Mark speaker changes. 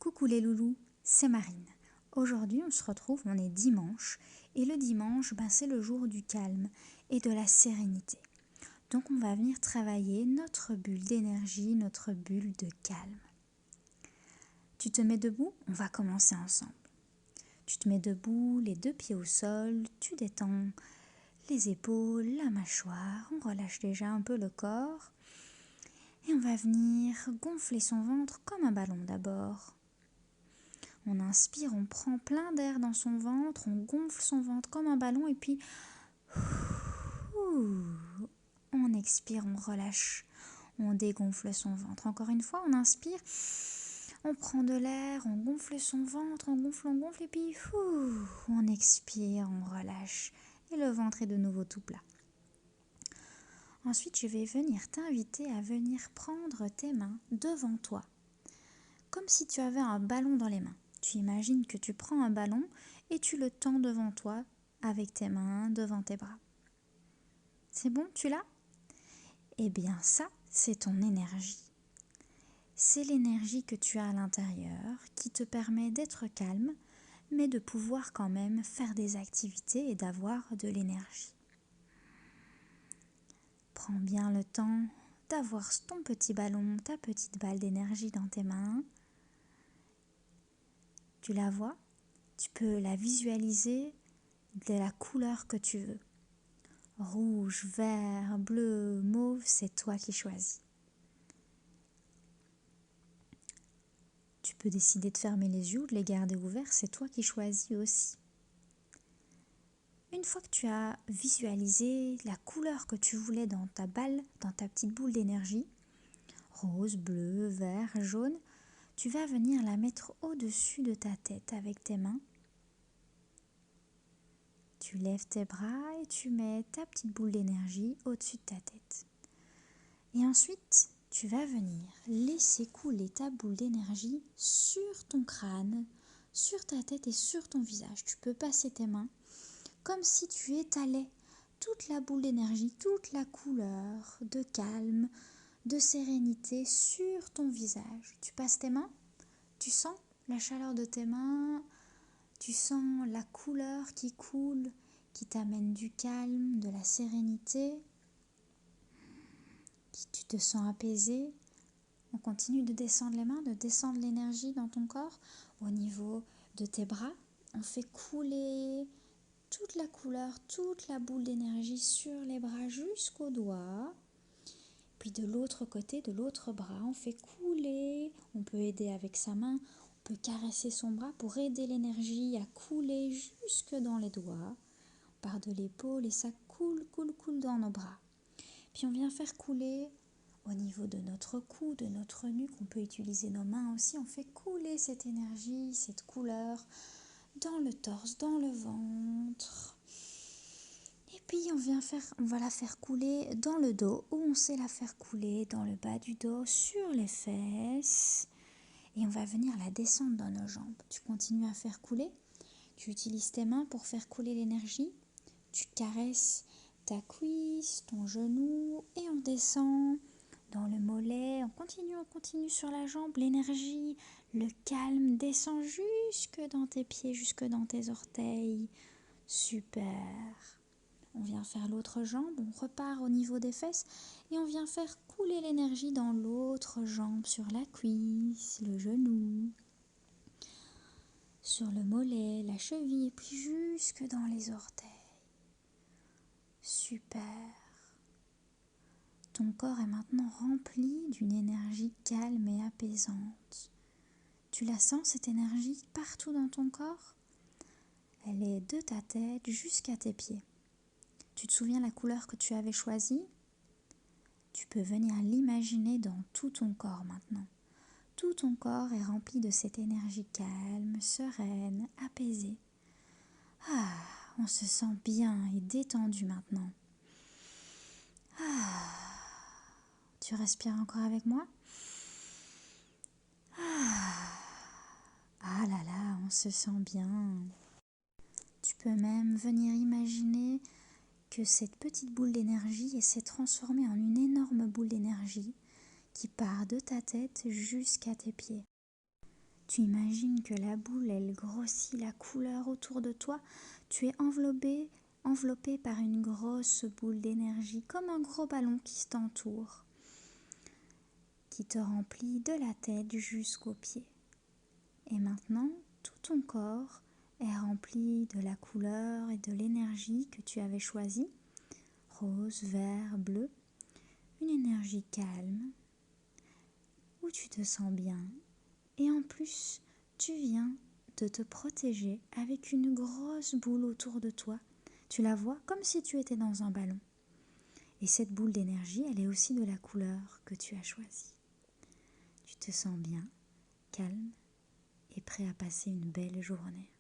Speaker 1: Coucou les loulous, c'est Marine. Aujourd'hui on se retrouve, on est dimanche et le dimanche c'est le jour du calme et de la sérénité. Donc on va venir travailler notre bulle d'énergie, notre bulle de calme. Tu te mets debout, on va commencer ensemble. Tu te mets debout, les deux pieds au sol, tu détends les épaules, la mâchoire, on relâche déjà un peu le corps et on va venir gonfler son ventre comme un ballon d'abord. On inspire, on prend plein d'air dans son ventre, on gonfle son ventre comme un ballon et puis on expire, on relâche, on dégonfle son ventre. Encore une fois, on inspire, on prend de l'air, on gonfle son ventre, on gonfle et puis on expire, on relâche et le ventre est de nouveau tout plat. Ensuite, je vais venir t'inviter à venir prendre tes mains devant toi, comme si tu avais un ballon dans les mains. Tu imagines que tu prends un ballon et tu le tends devant toi avec tes mains devant tes bras. C'est bon, tu l'as ? Eh bien ça, c'est ton énergie. C'est l'énergie que tu as à l'intérieur qui te permet d'être calme, mais de pouvoir quand même faire des activités et d'avoir de l'énergie. Prends bien le temps d'avoir ton petit ballon, ta petite balle d'énergie dans tes mains. Tu la vois ? Tu peux la visualiser de la couleur que tu veux. Rouge, vert, bleu, mauve, c'est toi qui choisis. Tu peux décider de fermer les yeux ou de les garder ouverts, c'est toi qui choisis aussi. Une fois que tu as visualisé la couleur que tu voulais dans ta balle, dans ta petite boule d'énergie, rose, bleu, vert, jaune, tu vas venir la mettre au-dessus de ta tête avec tes mains. Tu lèves tes bras et tu mets ta petite boule d'énergie au-dessus de ta tête. Et ensuite, tu vas venir laisser couler ta boule d'énergie sur ton crâne, sur ta tête et sur ton visage. Tu peux passer tes mains comme si tu étalais toute la boule d'énergie, toute la couleur de calme, de sérénité sur ton visage. Tu passes tes mains, tu sens la chaleur de tes mains, tu sens la couleur qui coule, qui t'amène du calme, de la sérénité. Tu te sens apaisé. On continue de descendre les mains, de descendre l'énergie dans ton corps. Au niveau de tes bras, on fait couler toute la couleur, toute la boule d'énergie sur les bras jusqu'aux doigts. Puis de l'autre côté, de l'autre bras, on fait couler. On peut aider avec sa main, on peut caresser son bras pour aider l'énergie à couler jusque dans les doigts. On part de l'épaule et ça coule dans nos bras. Puis on vient faire couler au niveau de notre cou, de notre nuque. On peut utiliser nos mains aussi. On fait couler cette énergie, cette couleur dans le torse, dans le ventre. Et puis on va la faire couler dans le dos, ou on sait la faire couler dans le bas du dos, sur les fesses. Et on va venir la descendre dans nos jambes. Tu continues à faire couler. Tu utilises tes mains pour faire couler l'énergie. Tu caresses ta cuisse, ton genou, et on descend dans le mollet. On continue sur la jambe. L'énergie, le calme descend jusque dans tes pieds, jusque dans tes orteils. Super. On vient faire l'autre jambe, on repart au niveau des fesses et on vient faire couler l'énergie dans l'autre jambe, sur la cuisse, le genou, sur le mollet, la cheville et puis jusque dans les orteils. Super. Ton corps est maintenant rempli d'une énergie calme et apaisante. Tu la sens, cette énergie, partout dans ton corps ? Elle est de ta tête jusqu'à tes pieds. Tu te souviens la couleur que tu avais choisie ? Tu peux venir l'imaginer dans tout ton corps maintenant. Tout ton corps est rempli de cette énergie calme, sereine, apaisée. On se sent bien et détendu maintenant. Tu respires encore avec moi ? Ah là là, on se sent bien. Tu peux même venir imaginer que cette petite boule d'énergie s'est transformée en une énorme boule d'énergie qui part de ta tête jusqu'à tes pieds. Tu imagines que la boule, elle grossit la couleur autour de toi. Tu es enveloppé par une grosse boule d'énergie, comme un gros ballon qui t'entoure, qui te remplit de la tête jusqu'aux pieds. Et maintenant, tout ton corps est rempli de la couleur et de l'énergie que tu avais choisie, rose, vert, bleu, une énergie calme, où tu te sens bien. Et en plus, tu viens de te protéger avec une grosse boule autour de toi. Tu la vois comme si tu étais dans un ballon. Et cette boule d'énergie, elle est aussi de la couleur que tu as choisie. Tu te sens bien, calme et prêt à passer une belle journée.